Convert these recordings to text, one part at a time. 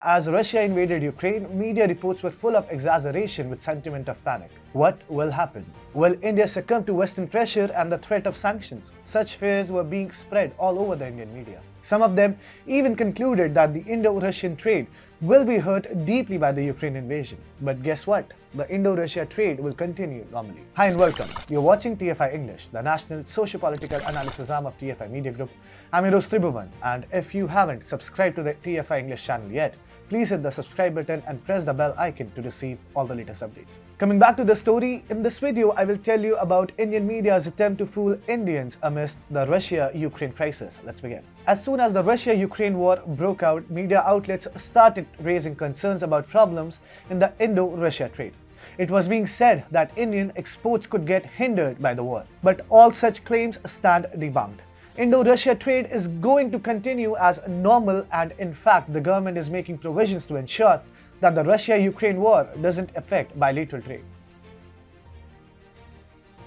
As Russia invaded Ukraine, media reports were full of exaggeration with sentiment of panic. What will happen? Will India succumb to Western pressure and the threat of sanctions? Such fears were being spread all over the Indian media. Some of them even concluded that the Indo-Russian trade will be hurt deeply by the Ukraine invasion. But guess what? The Indo-Russia trade will continue normally. Hi and welcome. You're watching TFI English, the national socio-political analysis arm of TFI Media Group. I'm your host Tribhuvan, and if you haven't subscribed to the TFI English channel yet, please hit the subscribe button and press the bell icon to receive all the latest updates. Coming back to the story, in this video I will tell you about Indian media's attempt to fool Indians amidst the Russia-Ukraine crisis. Let's begin. As soon as the Russia-Ukraine war broke out, media outlets started raising concerns about problems in the Indo-Russia trade. It was being said that Indian exports could get hindered by the war, but all such claims stand debunked. Indo-Russia trade is going to continue as normal, and in fact the government is making provisions to ensure that the Russia-Ukraine war doesn't affect bilateral trade.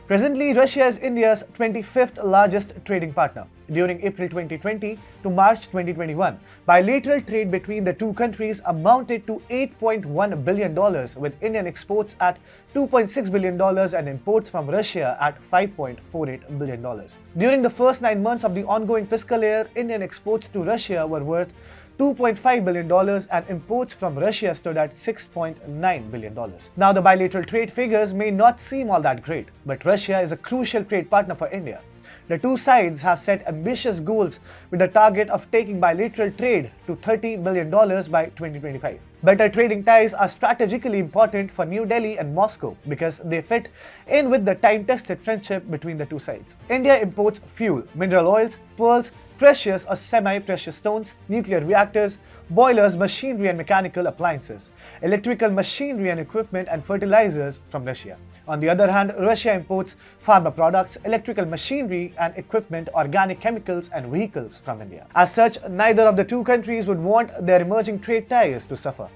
Presently, Russia is India's 25th largest trading partner. During April 2020 to March 2021, bilateral trade between the two countries amounted to $8.1 billion, with Indian exports at $2.6 billion and imports from Russia at $5.48 billion. During the first 9 months of the ongoing fiscal year, Indian exports to Russia were worth $2.5 billion and imports from Russia stood at $6.9 billion. Now, the bilateral trade figures may not seem all that great, but Russia is a crucial trade partner for India. The two sides have set ambitious goals with the target of taking bilateral trade to $30 billion by 2025. Better trading ties are strategically important for New Delhi and Moscow because they fit in with the time-tested friendship between the two sides. India imports fuel, mineral oils, pearls, precious or semi-precious stones, nuclear reactors, boilers, machinery and mechanical appliances, electrical machinery and equipment, and fertilizers from Russia. On the other hand, Russia imports pharma products, electrical machinery and equipment, organic chemicals and vehicles from India. As such, neither of the two countries would want their emerging trade ties to suffer.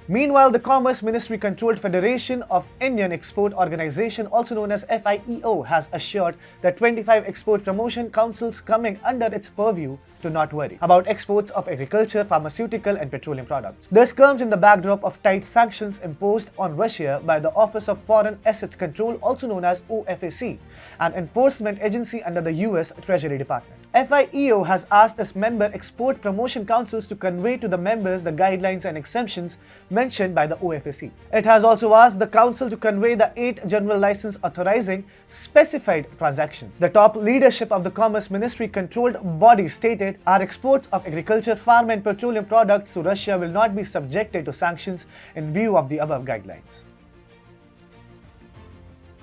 Meanwhile, the Commerce Ministry-controlled Federation of Indian Export Organization, also known as FIEO, has assured that 25 export promotion councils coming under its purview to not worry about exports of agriculture, pharmaceutical and petroleum products. This comes in the backdrop of tight sanctions imposed on Russia by the Office of Foreign Assets Control, also known as OFAC, an enforcement agency under the US Treasury Department. FIEO has asked its member export promotion councils to convey to the members the guidelines and exemptions mentioned by the OFAC. It has also asked the council to convey the 8 general license authorizing specified transactions. The top leadership of the Commerce Ministry-controlled body stated, "Our exports of agriculture, farm and petroleum products to Russia will not be subjected to sanctions in view of the above guidelines."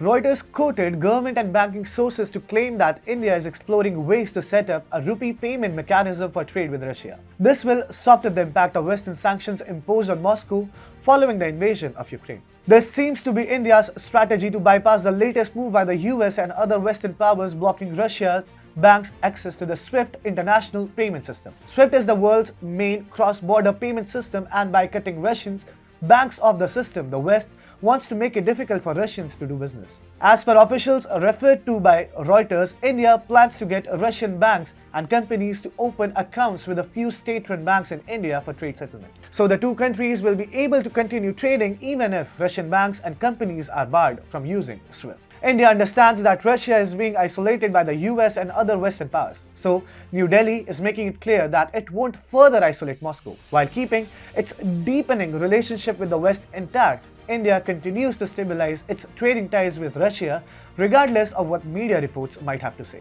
Reuters quoted government and banking sources to claim that India is exploring ways to set up a rupee payment mechanism for trade with Russia. This will soften the impact of Western sanctions imposed on Moscow following the invasion of Ukraine. This seems to be India's strategy to bypass the latest move by the US and other Western powers blocking Russia's banks' access to the SWIFT international payment system. SWIFT is the world's main cross-border payment system, and by cutting Russians' banks off the system, the West wants to make it difficult for Russians to do business. As per officials referred to by Reuters, India plans to get Russian banks and companies to open accounts with a few state-run banks in India for trade settlement. So the two countries will be able to continue trading even if Russian banks and companies are barred from using SWIFT. India understands that Russia is being isolated by the US and other Western powers, so New Delhi is making it clear that it won't further isolate Moscow. While keeping its deepening relationship with the West intact, India continues to stabilize its trading ties with Russia regardless of what media reports might have to say.